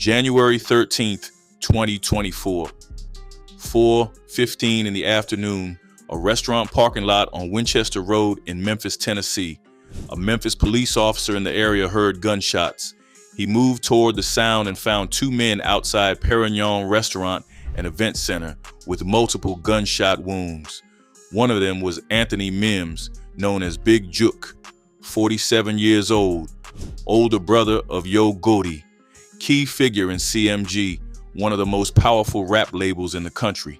January 13th, 2024, 4:15 in the afternoon, a restaurant parking lot on Winchester Road in Memphis, Tennessee. A Memphis police officer in the area heard gunshots. He moved toward the sound and found two men outside Perignons restaurant and event center with multiple gunshot wounds. One of them was Anthony Mims, known as Big Jook, 47 years old, older brother of Yo Gotti, key figure in CMG, one of the most powerful rap labels in the country.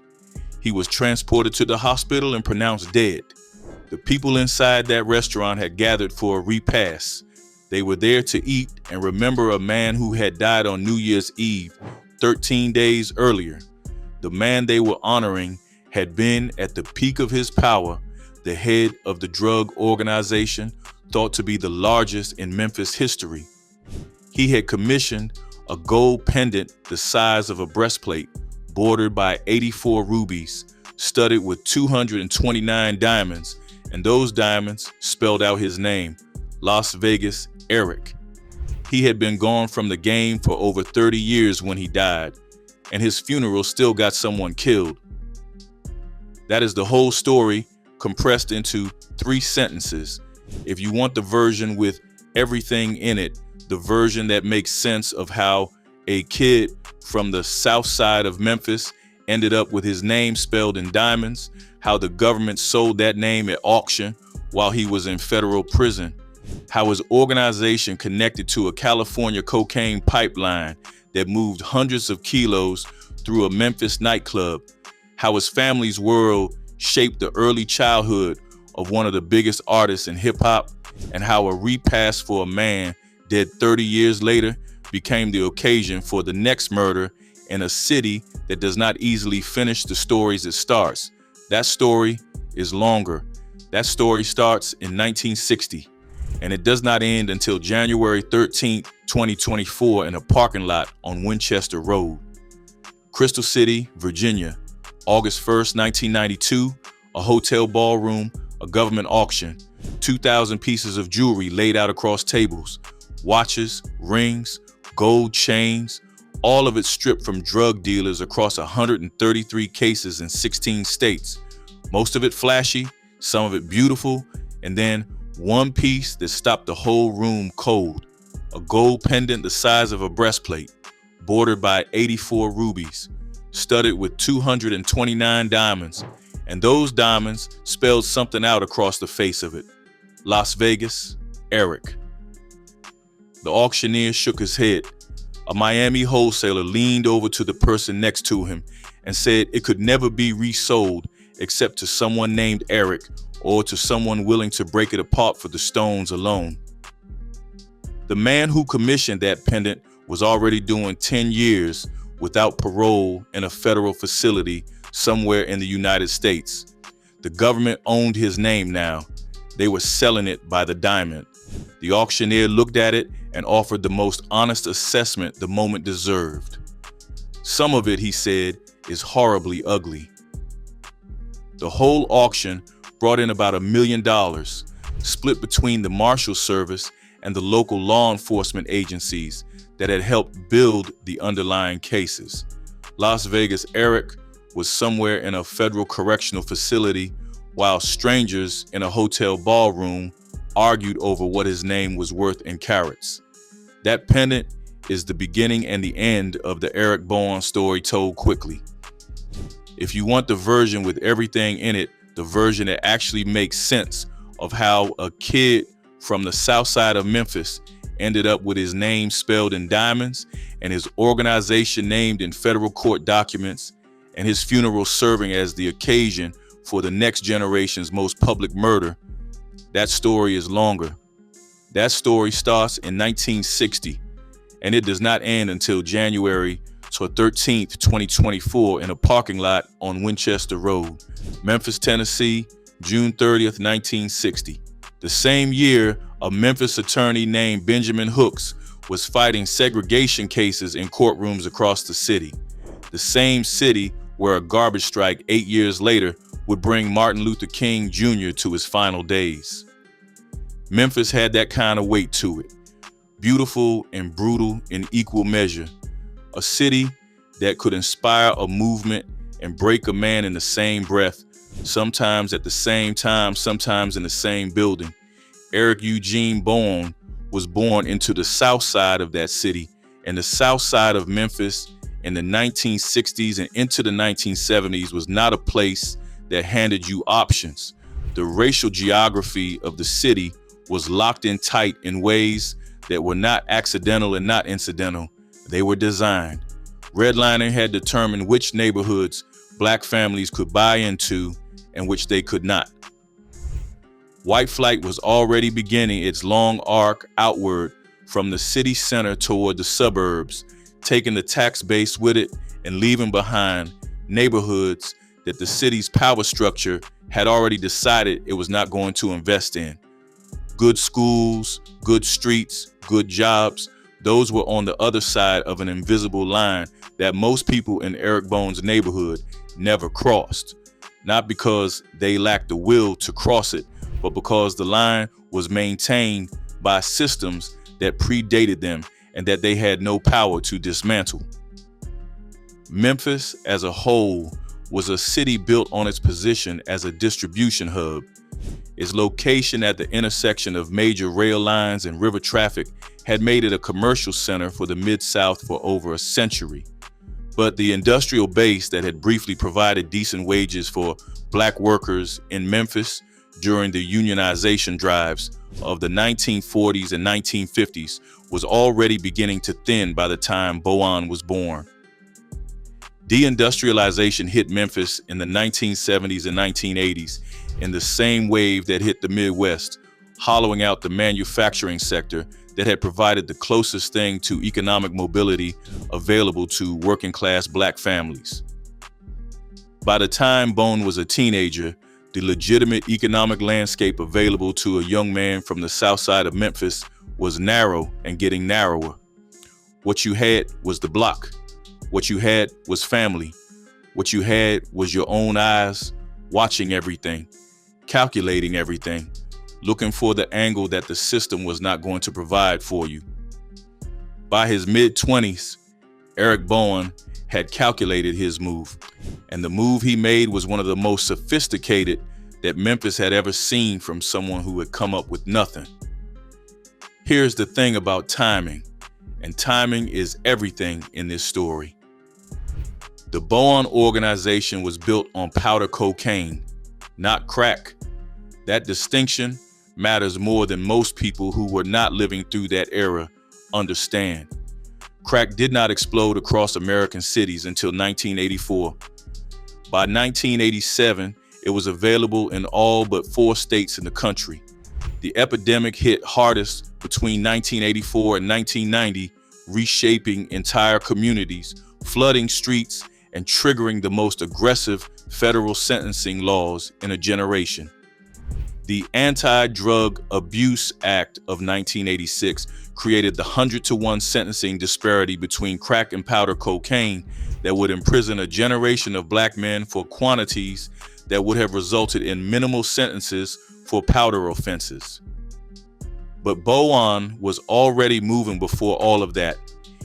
He was transported to the hospital and pronounced dead. The people inside that restaurant had gathered for a repast. They were there to eat and remember a man who had died on New Year's Eve, 13 days earlier. The man they were honoring had been, at the peak of his power, the head of the drug organization thought to be the largest in Memphis history. He had commissioned a gold pendant the size of a breastplate, bordered by 84 rubies, studded with 229 diamonds, and those diamonds spelled out his name, Las Vegas Eric. He had been gone from the game for over 30 years when he died, and his funeral still got someone killed. That is the whole story compressed into 3 sentences. If you want the version with everything in it, the version that makes sense of how a kid from the south side of Memphis ended up with his name spelled in diamonds, how the government sold that name at auction while he was in federal prison, how his organization connected to a California cocaine pipeline that moved hundreds of kilos through a Memphis nightclub, how his family's world shaped the early childhood of one of the biggest artists in hip-hop, and how a repast for a man dead 30 years later became the occasion for the next murder in a city that does not easily finish the stories it starts. That story is longer. That story starts in 1960, and it does not end until January 13th, 2024 in a parking lot on Winchester Road. Crystal City, Virginia, August 1st, 1992, a hotel ballroom, a government auction, 2,000 pieces of jewelry laid out across tables, watches, rings, gold chains, all of it stripped from drug dealers across 133 cases in 16 states. Most of it flashy, some of it beautiful, and then one piece that stopped the whole room cold, a gold pendant the size of a breastplate, bordered by 84 rubies, studded with 229 diamonds, and those diamonds spelled something out across the face of it, Las Vegas Eric. The auctioneer shook his head. A Miami wholesaler leaned over to the person next to him and said it could never be resold except to someone named Eric or to someone willing to break it apart for the stones alone. The man who commissioned that pendant was already doing 10 years without parole in a federal facility somewhere in the United States. The government owned his name now. They were selling it by the diamond. The auctioneer looked at it and offered the most honest assessment the moment deserved. Some of it, he said, is horribly ugly. The whole auction brought in about $1 million, split between the Marshal Service and the local law enforcement agencies that had helped build the underlying cases. Las Vegas Eric was somewhere in a federal correctional facility while strangers in a hotel ballroom argued over what his name was worth in carats. That pendant is the beginning and the end of the Eric Bourne story told quickly. If you want the version with everything in it, the version that actually makes sense of how a kid from the south side of Memphis ended up with his name spelled in diamonds and his organization named in federal court documents and his funeral serving as the occasion for the next generation's most public murder, that story is longer. That story starts in 1960, and it does not end until January 13th, 2024 in a parking lot on Winchester Road, Memphis, Tennessee, June 30th, 1960. The same year, a Memphis attorney named Benjamin Hooks was fighting segregation cases in courtrooms across the city. The same city where a garbage strike 8 years later would bring Martin Luther King Jr. to his final days. Memphis had that kind of weight to it, beautiful and brutal in equal measure. a city that could inspire a movement and break a man in the same breath, sometimes at the same time, sometimes in the same building. Eric Eugene Bowen was born into the south side of that city, and the south side of Memphis in the 1960s and into the 1970s was not a place that handed you options. The racial geography of the city was locked in tight in ways that were not accidental and not incidental. They were designed. Redlining had determined which neighborhoods black families could buy into and which they could not. White flight was already beginning its long arc outward from the city center toward the suburbs, taking the tax base with it and leaving behind neighborhoods that the city's power structure had already decided it was not going to invest in. Good schools, good streets, good jobs, those were on the other side of an invisible line that most people in Eric Bowen's neighborhood never crossed. Not because they lacked the will to cross it, but because the line was maintained by systems that predated them and that they had no power to dismantle. Memphis as a whole was a city built on its position as a distribution hub. Its location at the intersection of major rail lines and river traffic had made it a commercial center for the Mid-South for over a century. But the industrial base that had briefly provided decent wages for black workers in Memphis during the unionization drives of the 1940s and 1950s was already beginning to thin by the time Bowen was born. Deindustrialization hit Memphis in the 1970s and 1980s in the same wave that hit the Midwest, hollowing out the manufacturing sector that had provided the closest thing to economic mobility available to working-class black families. By the time Bowen was a teenager, the legitimate economic landscape available to a young man from the south side of Memphis was narrow and getting narrower. What you had was the block. What you had was family. What you had was your own eyes, watching everything, calculating everything, looking for the angle that the system was not going to provide for you. By his mid-20s, Eric Bowen had calculated his move, and the move he made was one of the most sophisticated that Memphis had ever seen from someone who had come up with nothing. Here's the thing about timing, and timing is everything in this story. The Bowen organization was built on powder cocaine, not crack. That distinction matters more than most people who were not living through that era understand. Crack did not explode across American cities until 1984. By 1987, it was available in all but 4 states in the country. The epidemic hit hardest between 1984 and 1990, reshaping entire communities, flooding streets, and triggering the most aggressive federal sentencing laws in a generation. The Anti-Drug Abuse Act of 1986 created the 100-to-1 sentencing disparity between crack and powder cocaine that would imprison a generation of black men for quantities that would have resulted in minimal sentences for powder offenses. But Bowen was already moving before all of that.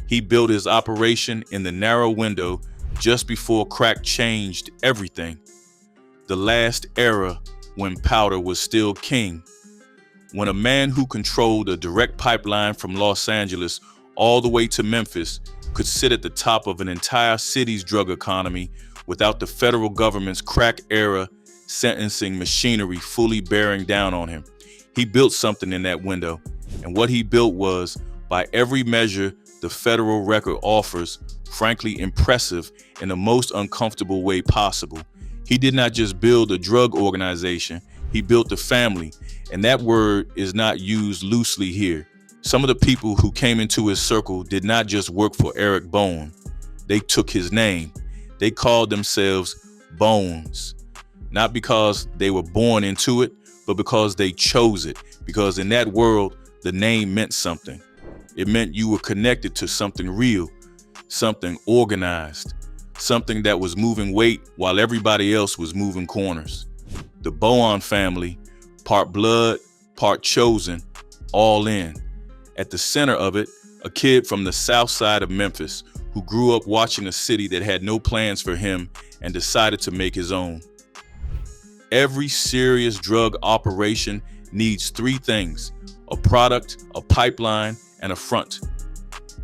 He built his operation in the narrow window just before crack changed everything. The last era when powder was still king. When a man who controlled a direct pipeline from Los Angeles all the way to Memphis could sit at the top of an entire city's drug economy without the federal government's crack era sentencing machinery fully bearing down on him. He built something in that window, and what he built was, by every measure the federal record offers, frankly impressive in the most uncomfortable way possible. He did not just build a drug organization, he built a family, and that word is not used loosely here. Some of the people who came into his circle did not just work for Eric Bowen. They took his name. They called themselves Bones, not because they were born into it, but because they chose it. Because in that world, the name meant something. It meant you were connected to something real, something organized, something that was moving weight while everybody else was moving corners. The Bowen family, part blood, part chosen, all in. At the center of it, a kid from the south side of Memphis who grew up watching a city that had no plans for him and decided to make his own. Every serious drug operation needs three things: a product, a pipeline, and a front.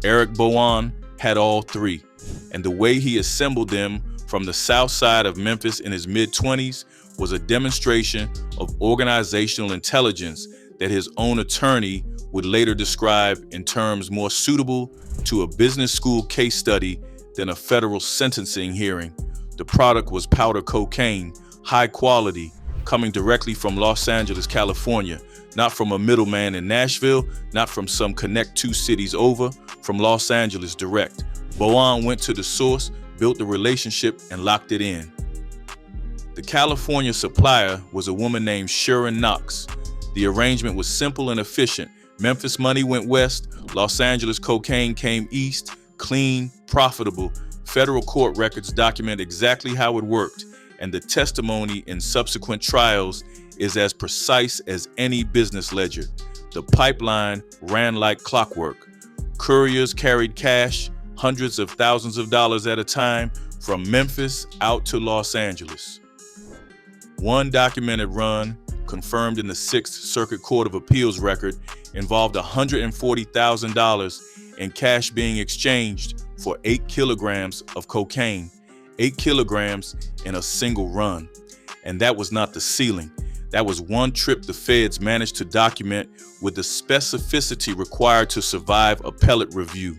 Eric Bowen had all three, and the way he assembled them from the south side of Memphis in his mid-20s was a demonstration of organizational intelligence that his own attorney would later describe in terms more suitable to a business school case study than a federal sentencing hearing. The product was powder cocaine, high quality, coming directly from Los Angeles, California, not from a middleman in Nashville, not from some connect two cities over, from Los Angeles direct. Bowen went to the source, built the relationship, and locked it in. The California supplier was a woman named Sharon Knox. The arrangement was simple and efficient. Memphis money went west, Los Angeles cocaine came east, clean, profitable. Federal court records document exactly how it worked, and the testimony in subsequent trials is as precise as any business ledger. The pipeline ran like clockwork. Couriers carried cash, hundreds of thousands of dollars at a time, from Memphis out to Los Angeles. One documented run, confirmed in the Sixth Circuit Court of Appeals record, involved $140,000 in cash being exchanged for 8 kilograms of cocaine, 8 kilograms in a single run. And that was not the ceiling. That was one trip the feds managed to document with the specificity required to survive appellate review.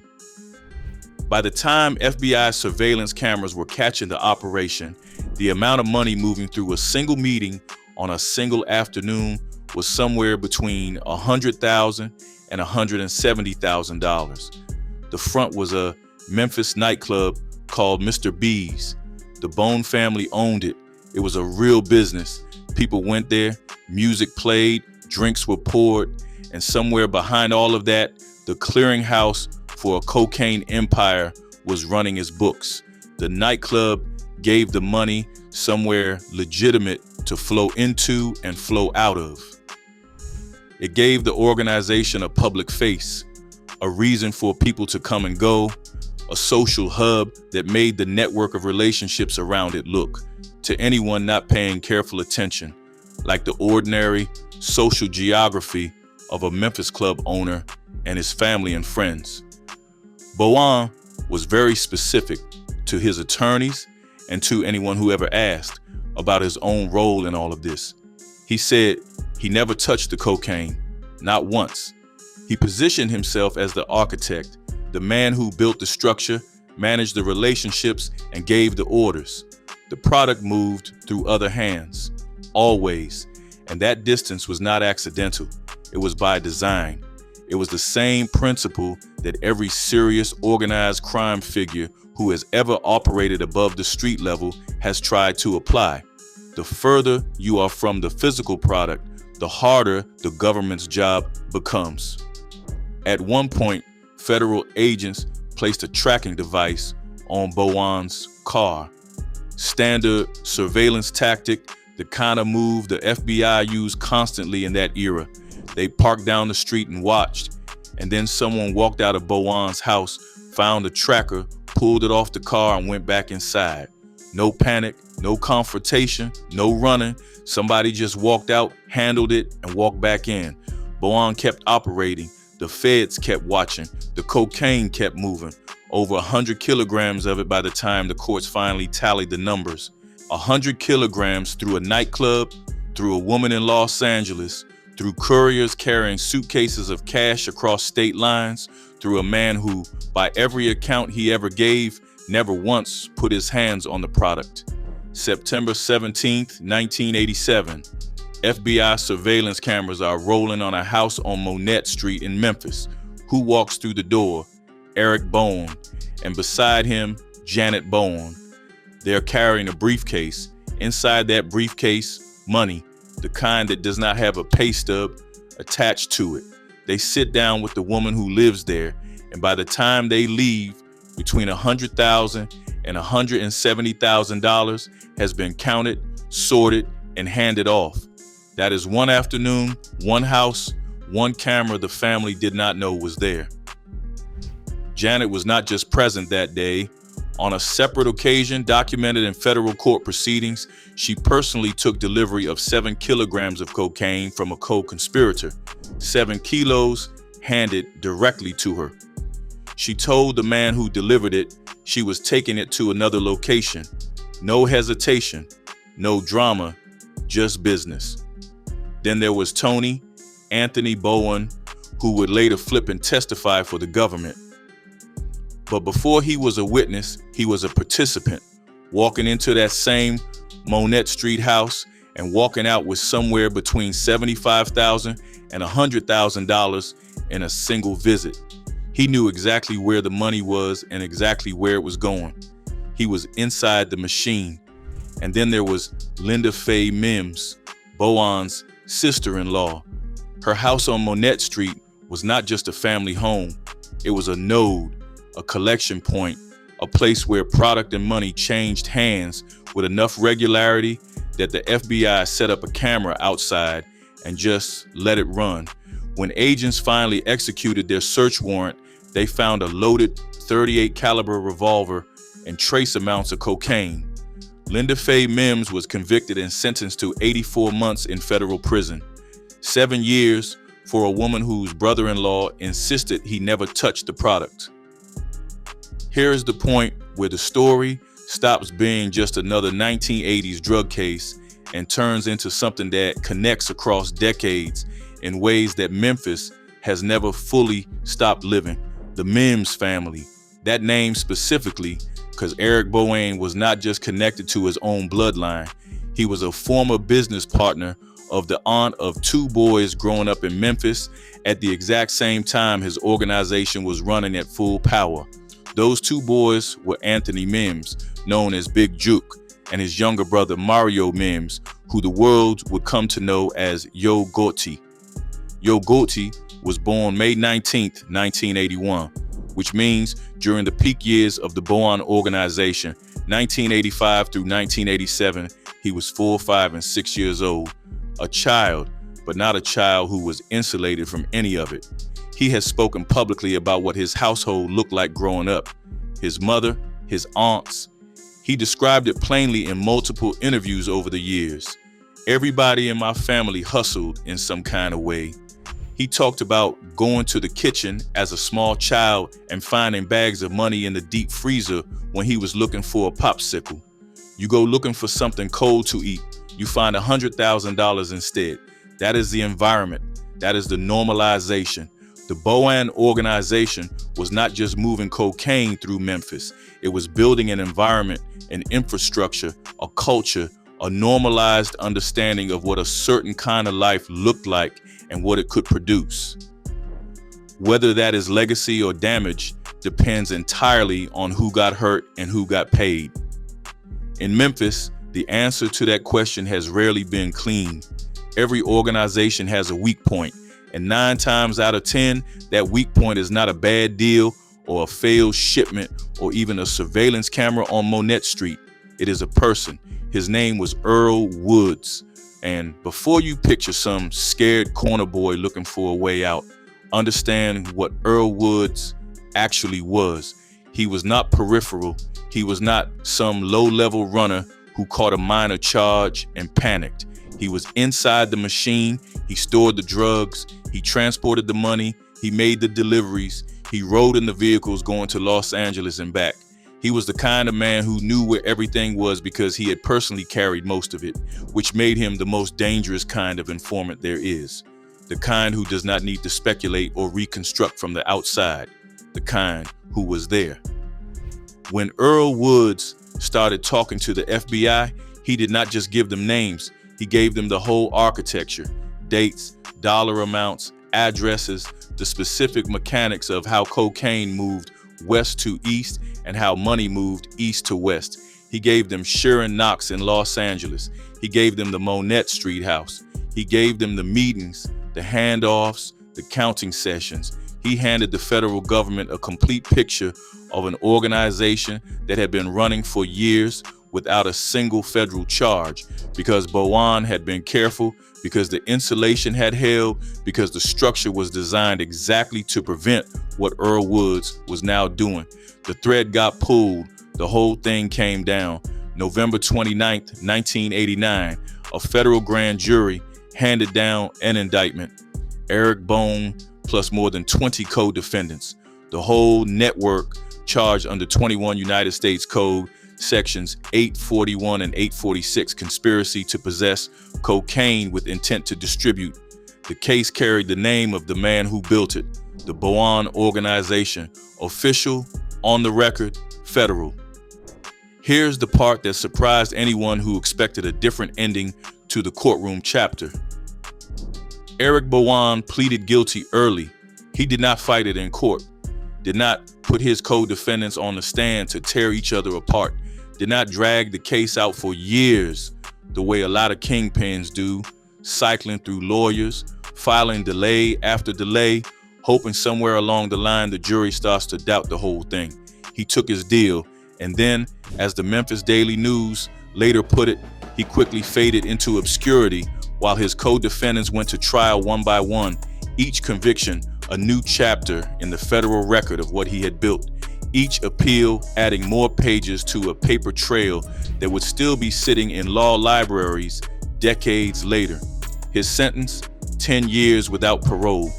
By the time FBI surveillance cameras were catching the operation, the amount of money moving through a single meeting on a single afternoon was somewhere between $100,000 and $170,000. The front was a Memphis nightclub called Mr. B's. The Bone family owned it. It was a real business. People went there, music played, drinks were poured, and somewhere behind all of that, the clearinghouse for a cocaine empire was running its books. The nightclub gave the money somewhere legitimate to flow into and flow out of. It gave the organization a public face, a reason for people to come and go, a social hub that made the network of relationships around it look, to anyone not paying careful attention, like the ordinary social geography of a Memphis club owner and his family and friends. Bowen was very specific to his attorneys and to anyone who ever asked about his own role in all of this. He said he never touched the cocaine, not once. He positioned himself as the architect, the man who built the structure, managed the relationships, and gave the orders. The product moved through other hands, always, and that distance was not accidental. It was by design. It was the same principle that every serious organized crime figure who has ever operated above the street level has tried to apply. The further you are from the physical product, the harder the government's job becomes. At one point, federal agents placed a tracking device on Bowen's car. Standard surveillance tactic, the kind of move the FBI used constantly in that era. They parked down the street and watched, and then someone walked out of Bowen's house, found the tracker, pulled it off the car, and went back inside. No panic, no confrontation, no running. Somebody just walked out, handled it, and walked back in. Bowen kept operating. The feds kept watching. The cocaine kept moving. Over 100 kilograms of it by the time the courts finally tallied the numbers. 100 kilograms through a nightclub, through a woman in Los Angeles, through couriers carrying suitcases of cash across state lines, through a man who, by every account he ever gave, never once put his hands on the product. September 17th, 1987. FBI surveillance cameras are rolling on a house on Monette Street in Memphis. Who walks through the door? Eric Bowen, and beside him, Janet Bowen. They're carrying a briefcase. Inside that briefcase, money, the kind that does not have a pay stub attached to it. They sit down with the woman who lives there, and by the time they leave, between $100,000 and $170,000 has been counted, sorted, and handed off. That is one afternoon, one house, one camera the family did not know was there. Janet was not just present that day. On a separate occasion documented in federal court proceedings, she personally took delivery of 7 kilograms of cocaine from a co-conspirator, 7 kilos handed directly to her. She told the man who delivered it she was taking it to another location. No hesitation, no drama, just business. Then there was Tony, Anthony Bowen, who would later flip and testify for the government. But before he was a witness, he was a participant, walking into that same Monette Street house and walking out with somewhere between $75,000 and $100,000 in a single visit. He knew exactly where the money was and exactly where it was going. He was inside the machine. And then there was Linda Faye Mims, Bowen's sister-in-law. Her house on Monette Street was not just a family home. It was a node, a collection point, a place where product and money changed hands with enough regularity that the FBI set up a camera outside and just let it run. When agents finally executed their search warrant, they found a loaded .38 caliber revolver and trace amounts of cocaine. Linda Faye Mims was convicted and sentenced to 84 months in federal prison, 7 years for a woman whose brother-in-law insisted he never touched the product. Here is the point where the story stops being just another 1980s drug case and turns into something that connects across decades in ways that Memphis has never fully stopped living. The Mims family, that name specifically because Eric Bowen was not just connected to his own bloodline. He was a former business partner of the aunt of 2 boys growing up in Memphis at the exact same time his organization was running at full power. Those 2 boys were Anthony Mims, known as Big Jook, and his younger brother Mario Mims, who the world would come to know as Yo Gotti. Yo Gotti was born May 19, 1981, which means during the peak years of the Bowen organization, 1985 through 1987, he was 4, 5, and 6 years old. A child, but not a child who was insulated from any of it. He has spoken publicly about what his household looked like growing up. His mother, his aunts. He described it plainly in multiple interviews over the years. Everybody in my family hustled in some kind of way. He talked about going to the kitchen as a small child and finding bags of money in the deep freezer when he was looking for a popsicle. You go looking for something cold to eat, you find $100,000 instead. That is the environment. That is the normalization. The Bowen organization was not just moving cocaine through Memphis. It was building an environment, an infrastructure, a culture, a normalized understanding of what a certain kind of life looked like and what it could produce. Whether that is legacy or damage depends entirely on who got hurt and who got paid. In Memphis, the answer to that question has rarely been clean. Every organization has a weak point, and 9 times out of 10, that weak point is not a bad deal or a failed shipment or even a surveillance camera on Monette Street. It is a person. His name was Earl Woods. And before you picture some scared corner boy looking for a way out, understand what Earl Woods actually was. He was not peripheral. He was not some low-level runner who caught a minor charge and panicked. He was inside the machine. He stored the drugs. He transported the money. He made the deliveries. He rode in the vehicles going to Los Angeles and back. He was the kind of man who knew where everything was because he had personally carried most of it, which made him the most dangerous kind of informant there is. The kind who does not need to speculate or reconstruct from the outside. The kind who was there. When Earl Woods started talking to the FBI, he did not just give them names. He gave them the whole architecture, dates, dollar amounts, addresses, the specific mechanics of how cocaine moved west to east and how money moved east to west. He gave them Sharon Knox in Los Angeles. He gave them the Monette Street house. He gave them the meetings, the handoffs, the counting sessions. He handed the federal government a complete picture of an organization that had been running for years without a single federal charge, because Bowen had been careful, because the insulation had held, because the structure was designed exactly to prevent what Earl Woods was now doing. The thread got pulled. The whole thing came down. November 29th, 1989, a federal grand jury handed down an indictment. Eric Bone plus more than 20 co-defendants. The whole network charged under 21 United States Code sections 841 and 846, conspiracy to possess cocaine with intent to distribute. The case carried the name of the man who built it, the Bowen Organization, official, on the record, federal. Here's the part that surprised anyone who expected a different ending to the courtroom chapter. Eric Bowen pleaded guilty early. He did not fight it in court, did not put his co-defendants on the stand to tear each other apart, did not drag the case out for years the way a lot of kingpins do, cycling through lawyers, filing delay after delay, hoping somewhere along the line the jury starts to doubt the whole thing. He took his deal, and then, as the Memphis Daily News later put it, he quickly faded into obscurity while his co-defendants went to trial one by one, each conviction a new chapter in the federal record of what he had built, each appeal adding more pages to a paper trail that would still be sitting in law libraries decades later. His sentence, 10 years without parole.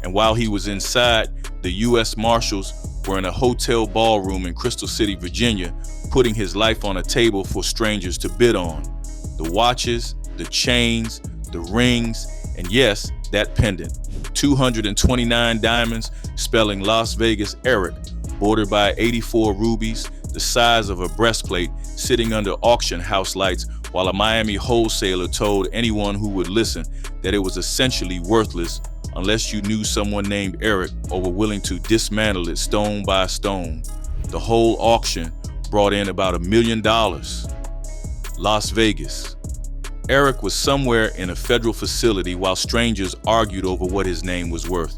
And while he was inside, the U.S. Marshals were in a hotel ballroom in Crystal City, Virginia, putting his life on a table for strangers to bid on. The watches, the chains, the rings, and yes, that pendant. 229 diamonds spelling Las Vegas Eric, bordered by 84 rubies, the size of a breastplate, sitting under auction house lights, while a Miami wholesaler told anyone who would listen that it was essentially worthless unless you knew someone named Eric or were willing to dismantle it stone by stone. The whole auction brought in about $1 million. Las Vegas. Eric was somewhere in a federal facility while strangers argued over what his name was worth.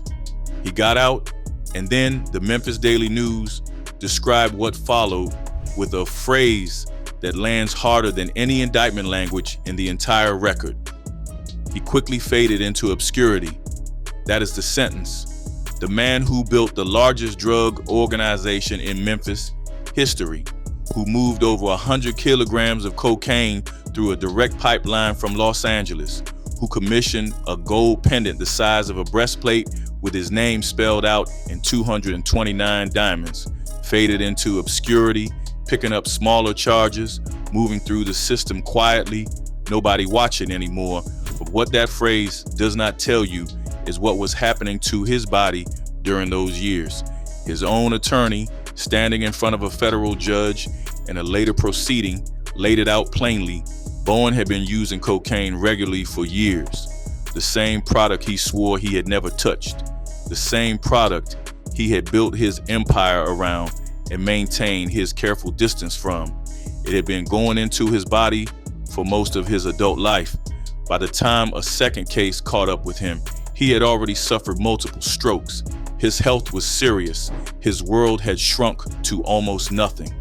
He got out, and then the Memphis Daily News described what followed with a phrase that lands harder than any indictment language in the entire record. He quickly faded into obscurity. That is the sentence. The man who built the largest drug organization in Memphis history, who moved over 100 kilograms of cocaine through a direct pipeline from Los Angeles, who commissioned a gold pendant the size of a breastplate with his name spelled out in 229 diamonds, faded into obscurity, picking up smaller charges, moving through the system quietly, nobody watching anymore. But what that phrase does not tell you is what was happening to his body during those years. His own attorney, standing in front of a federal judge in a later proceeding, laid it out plainly. Bowen had been using cocaine regularly for years. The same product he swore he had never touched. The same product he had built his empire around and maintained his careful distance from. It had been going into his body for most of his adult life. By the time a second case caught up with him, he had already suffered multiple strokes. His health was serious. His world had shrunk to almost nothing.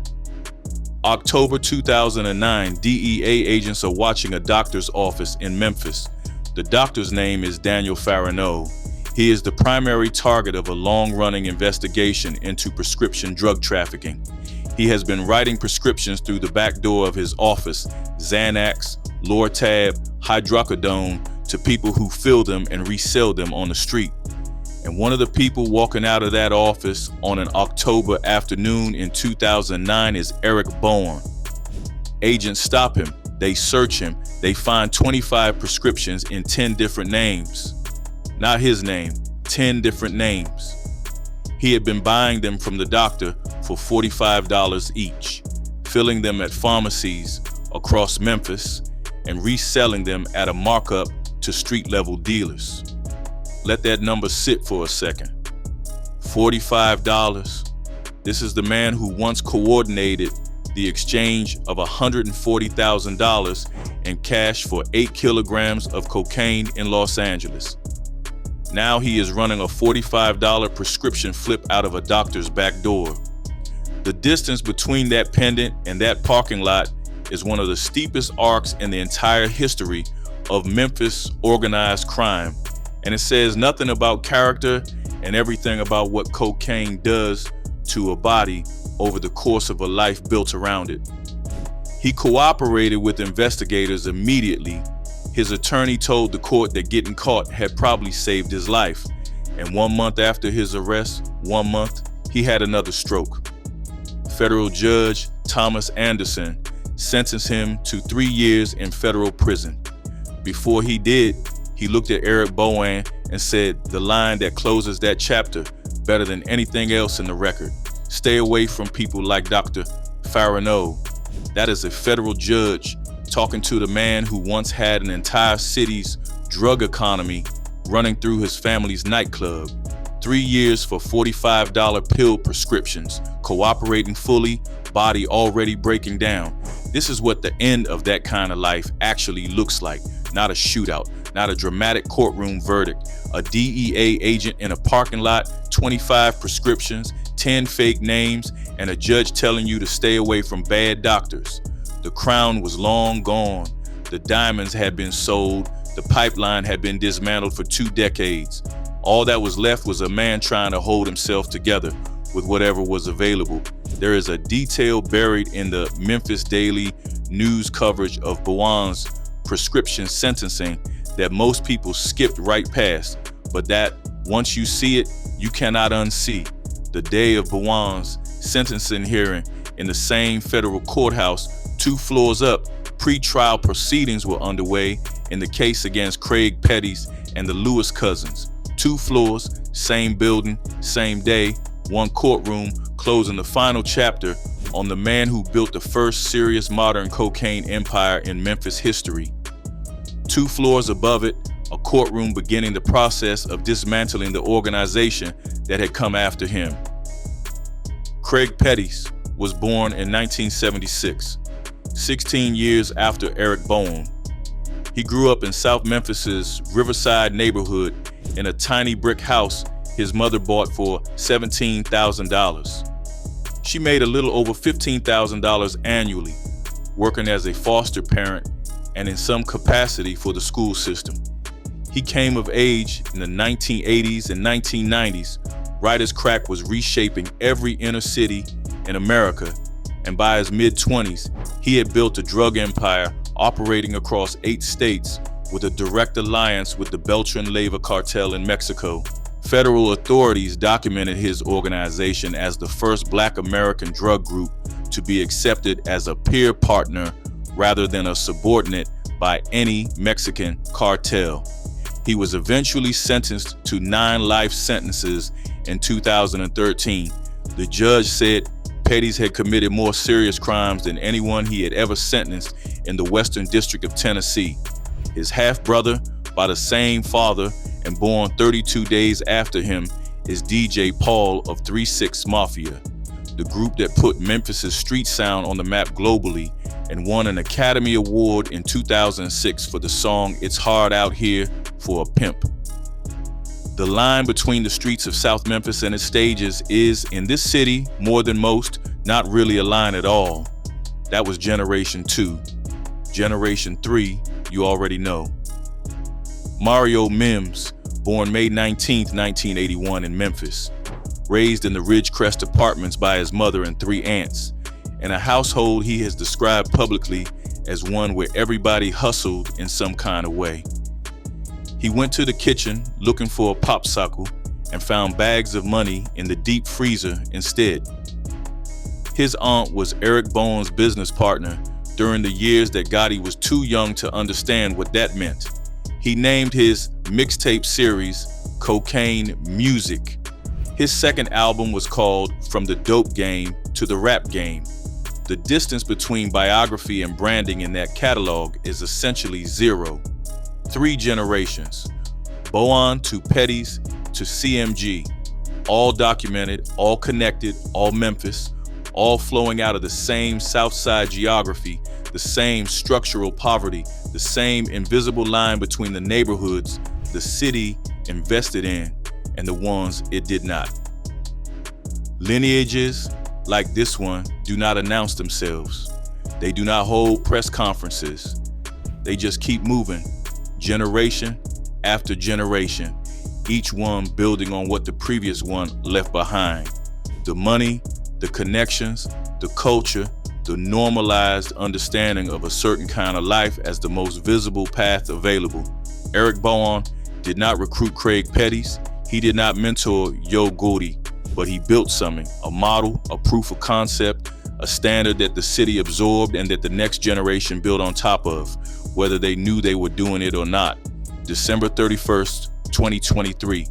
October 2009, DEA agents are watching a doctor's office in Memphis. The doctor's name is Daniel Farino. He is the primary target of a long-running investigation into prescription drug trafficking. He has been writing prescriptions through the back door of his office, Xanax, Lortab, hydrocodone, to people who fill them and resell them on the street. And one of the people walking out of that office on an October afternoon in 2009 is Eric Bowen. Agents stop him, they search him, they find 25 prescriptions in 10 different names. Not his name, 10 different names. He had been buying them from the doctor for $45 each, filling them at pharmacies across Memphis and reselling them at a markup to street-level dealers. Let that number sit for a second. $45. This is the man who once coordinated the exchange of $140,000 in cash for 8 kilograms of cocaine in Los Angeles. Now he is running a $45 prescription flip out of a doctor's back door. The distance between that pendant and that parking lot is one of the steepest arcs in the entire history of Memphis organized crime, and it says nothing about character and everything about what cocaine does to a body over the course of a life built around it. He cooperated with investigators immediately. His attorney told the court that getting caught had probably saved his life, and 1 month after his arrest, he had another stroke. Federal Judge Thomas Anderson sentenced him to 3 years in federal prison. Before he did, he looked at Eric Bowen and said the line that closes that chapter better than anything else in the record: "Stay away from people like Dr. Perignons." That is a federal judge talking to the man who once had an entire city's drug economy running through his family's nightclub. 3 years for $45 pill prescriptions, cooperating fully, body already breaking down. This is what the end of that kind of life actually looks like. Not a shootout, not a dramatic courtroom verdict. A DEA agent in a parking lot, 25 prescriptions, 10 fake names, and a judge telling you to stay away from bad doctors. The crown was long gone. The diamonds had been sold. The pipeline had been dismantled for 2 decades. All that was left was a man trying to hold himself together with whatever was available. There is a detail buried in the Memphis Daily News coverage of Bowen's prescription sentencing that most people skipped right past, but that once you see it, you cannot unsee. The day of Bowen's sentencing hearing in the same federal courthouse 2 floors up, pre-trial proceedings were underway in the case against Craig Petty's and the Lewis cousins. 2 floors, same building, same day, 1 courtroom, closing the final chapter on the man who built the first serious modern cocaine empire in Memphis history. 2 floors above it, a courtroom beginning the process of dismantling the organization that had come after him. Craig Petty's was born in 1976, 16 years after Eric Bowen. He grew up in South Memphis's Riverside neighborhood in a tiny brick house his mother bought for $17,000. She made a little over $15,000 annually, working as a foster parent and in some capacity for the school system. He came of age in the 1980s and 1990s, right as crack was reshaping every inner city in America, and by his mid-20s, he had built a drug empire operating across 8 states with a direct alliance with the Beltran-Leyva cartel in Mexico. Federal authorities documented his organization as the first Black American drug group to be accepted as a peer partner rather than a subordinate by any Mexican cartel. He was eventually sentenced to 9 life sentences in 2013. The judge said Petty's had committed more serious crimes than anyone he had ever sentenced in the Western District of Tennessee. His half-brother, by the same father and born 32 days after him, is DJ Paul of 3-6 Mafia, the group that put Memphis's street sound on the map globally and won an Academy Award in 2006 for the song "It's Hard Out Here for a Pimp." The line between the streets of South Memphis and its stages is, in this city, more than most, not really a line at all. That was Generation 2. Generation 3, you already know. Mario Mims, born May 19, 1981 in Memphis, raised in the Ridgecrest Apartments by his mother and 3 aunts, in a household he has described publicly as one where everybody hustled in some kind of way. He went to the kitchen looking for a popsicle and found bags of money in the deep freezer instead. His aunt was Eric Bowen's business partner during the years that Gotti was too young to understand what that meant. He named his mixtape series Cocaine Music. His second album was called From the Dope Game to the Rap Game. The distance between biography and branding in that catalog is essentially 0. 3 generations, Bowen to Petty's to CMG, all documented, all connected, all Memphis, all flowing out of the same South Side geography, the same structural poverty, the same invisible line between the neighborhoods the city invested in and the ones it did not. Lineages like this one do not announce themselves. They do not hold press conferences. They just keep moving, generation after generation, each one building on what the previous one left behind. The money, the connections, the culture, the normalized understanding of a certain kind of life as the most visible path available. Eric Bowen did not recruit Craig Petty's. He did not mentor Yo Gotti, but he built something, a model, a proof of concept, a standard that the city absorbed and that the next generation built on top of, whether they knew they were doing it or not. December 31st, 2023,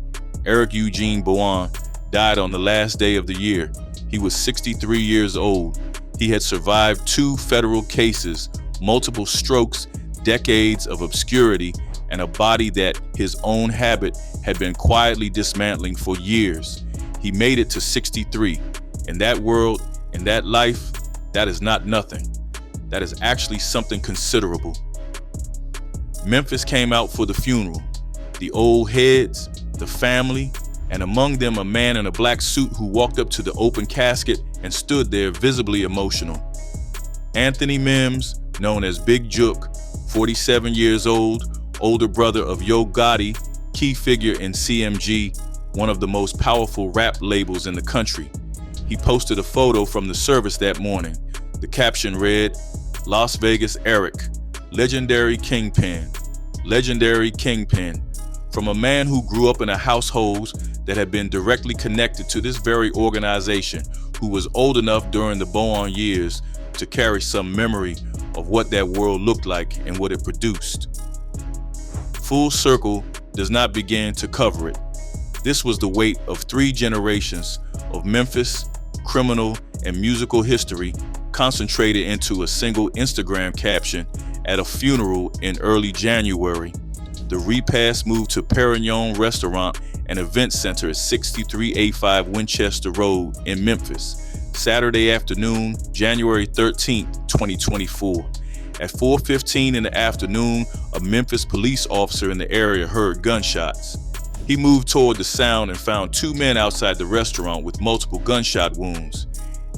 Eric Eugene Bowen died on the last day of the year. He was 63 years old. He had survived 2 federal cases, multiple strokes, decades of obscurity, and a body that his own habit had been quietly dismantling for years. He made it to 63. In that world, in that life, that is not nothing. That is actually something considerable. Memphis came out for the funeral. The old heads, the family, and among them a man in a black suit who walked up to the open casket and stood there visibly emotional. Anthony Mims, known as Big Jook, 47 years old, older brother of Yo Gotti, key figure in CMG, one of the most powerful rap labels in the country. He posted a photo from the service that morning. The caption read, "Las Vegas Eric, legendary kingpin, legendary kingpin." From a man who grew up in a household that had been directly connected to this very organization, who was old enough during the Bowen years to carry some memory of what that world looked like and what it produced. Full Circle does not begin to cover it. This was the weight of 3 generations of Memphis, criminal, and musical history concentrated into a single Instagram caption at a funeral in early January. The repast moved to Perignons Restaurant and Event Center at 6385 Winchester Road in Memphis, Saturday afternoon, January 13th, 2024. At 4:15 in the afternoon, a Memphis police officer in the area heard gunshots. He moved toward the sound and found 2 men outside the restaurant with multiple gunshot wounds.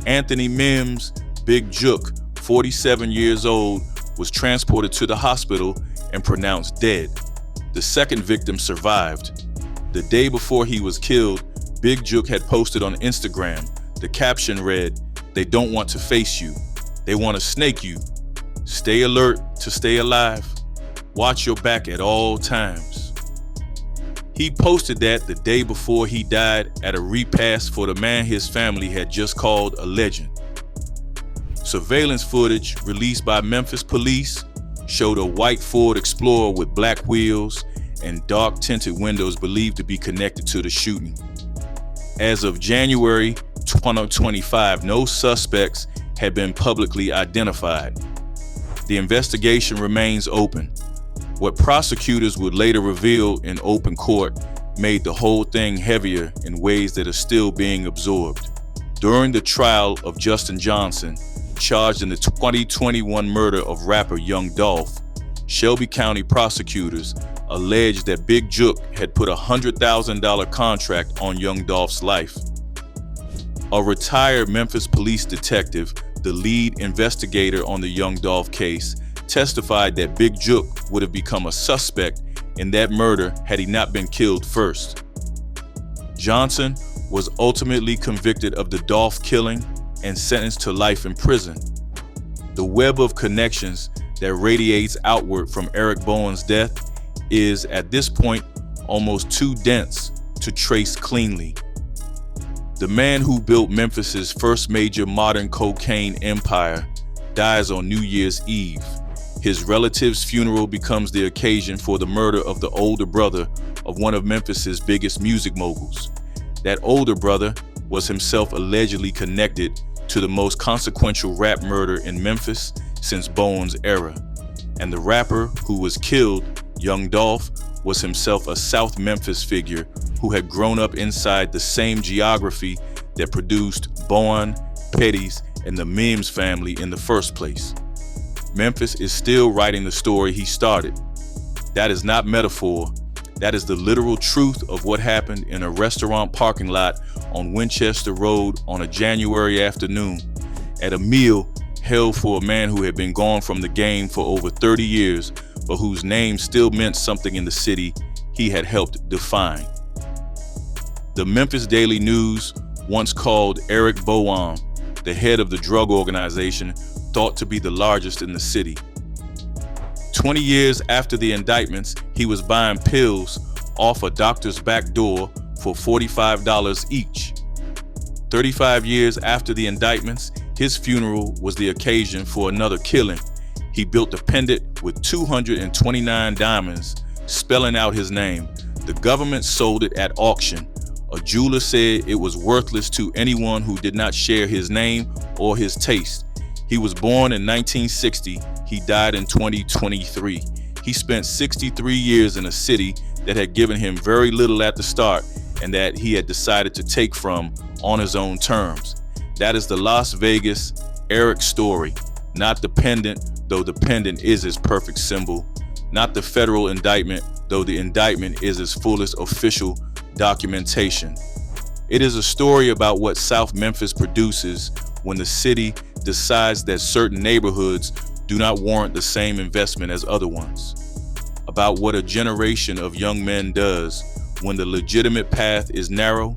Anthony Mims, Big Jook, 47 years old, was transported to the hospital and pronounced dead. The second victim survived. The day before he was killed, Big Jook had posted on Instagram. The caption read, "They don't want to face you. They want to snake you. Stay alert to stay alive. Watch your back at all times." He posted that the day before he died at a repast for the man his family had just called a legend. Surveillance footage released by Memphis police showed a white Ford Explorer with black wheels and dark tinted windows believed to be connected to the shooting. As of January 2025, no suspects had been publicly identified. The investigation remains open. What prosecutors would later reveal in open court made the whole thing heavier in ways that are still being absorbed. During the trial of Justin Johnson, charged in the 2021 murder of rapper Young Dolph, Shelby County prosecutors alleged that Big Jook had put a $100,000 contract on Young Dolph's life. A retired Memphis police detective, the lead investigator on the Young Dolph case, testified that Big Jook would have become a suspect in that murder had he not been killed first. Johnson was ultimately convicted of the Dolph killing and sentenced to life in prison. The web of connections that radiates outward from Eric Bowen's death is, at this point, almost too dense to trace cleanly. The man who built Memphis's first major modern cocaine empire dies on New Year's Eve. His relative's funeral becomes the occasion for the murder of the older brother of one of Memphis's biggest music moguls. That older brother was himself allegedly connected to the most consequential rap murder in Memphis since Bowen's era. And the rapper who was killed, Young Dolph, was himself a South Memphis figure who had grown up inside the same geography that produced Bowen, Petty's, and the Mims family in the first place. Memphis is still writing the story he started. That is not metaphor. That is the literal truth of what happened in a restaurant parking lot on Winchester Road on a January afternoon. At a meal held for a man who had been gone from the game for over 30 years, but whose name still meant something in the city he had helped define. The Memphis Daily News once called Eric Bowen, the head of the drug organization thought to be the largest in the city. 20 years after the indictments, he was buying pills off a doctor's back door for $45 each. 35 years after the indictments, his funeral was the occasion for another killing. He built a pendant with 229 diamonds, spelling out his name. The government sold it at auction. A jeweler said it was worthless to anyone who did not share his name or his taste. He was born in 1960. He died in 2023. He spent 63 years in a city that had given him very little at the start and that he had decided to take from on his own terms. That is the Las Vegas Eric story, not the pendant, though the pendant is his perfect symbol, not the federal indictment, though the indictment is his fullest official documentation. It is a story about what South Memphis produces when the city decides that certain neighborhoods do not warrant the same investment as other ones. About what a generation of young men does when the legitimate path is narrow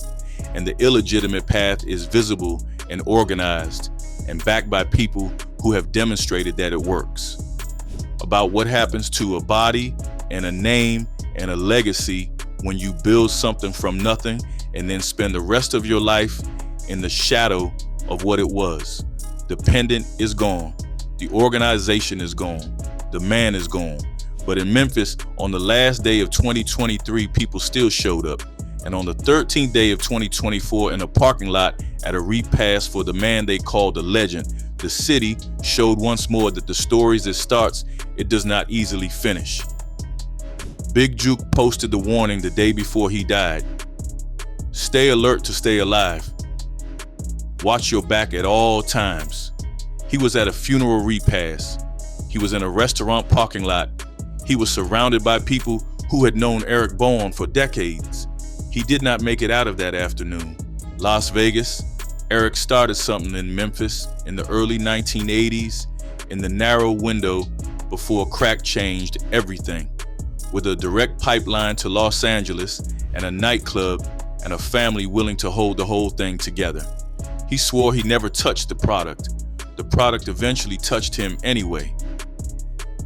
and the illegitimate path is visible and organized and backed by people who have demonstrated that it works. About what happens to a body and a name and a legacy when you build something from nothing and then spend the rest of your life in the shadow of what it was. The pendant is gone. The organization is gone. The man is gone. But in Memphis, on the last day of 2023, people still showed up. And on the 13th day of 2024, in a parking lot at a repast for the man they called a legend, the city showed once more that the stories it starts, it does not easily finish. Big Jook posted the warning the day before he died. Stay alert to stay alive. Watch your back at all times. He was at a funeral repast. He was in a restaurant parking lot. He was surrounded by people who had known Eric Bowen for decades. He did not make it out of that afternoon. Las Vegas, Eric started something in Memphis in the early 1980s in the narrow window before crack changed everything, with a direct pipeline to Los Angeles and a nightclub and a family willing to hold the whole thing together. He swore he never touched the product. The product eventually touched him anyway.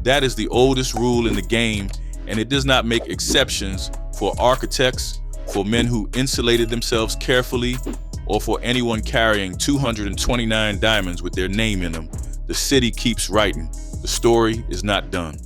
That is the oldest rule in the game, and it does not make exceptions for architects, for men who insulated themselves carefully, or for anyone carrying 229 diamonds with their name in them. The city keeps writing. The story is not done.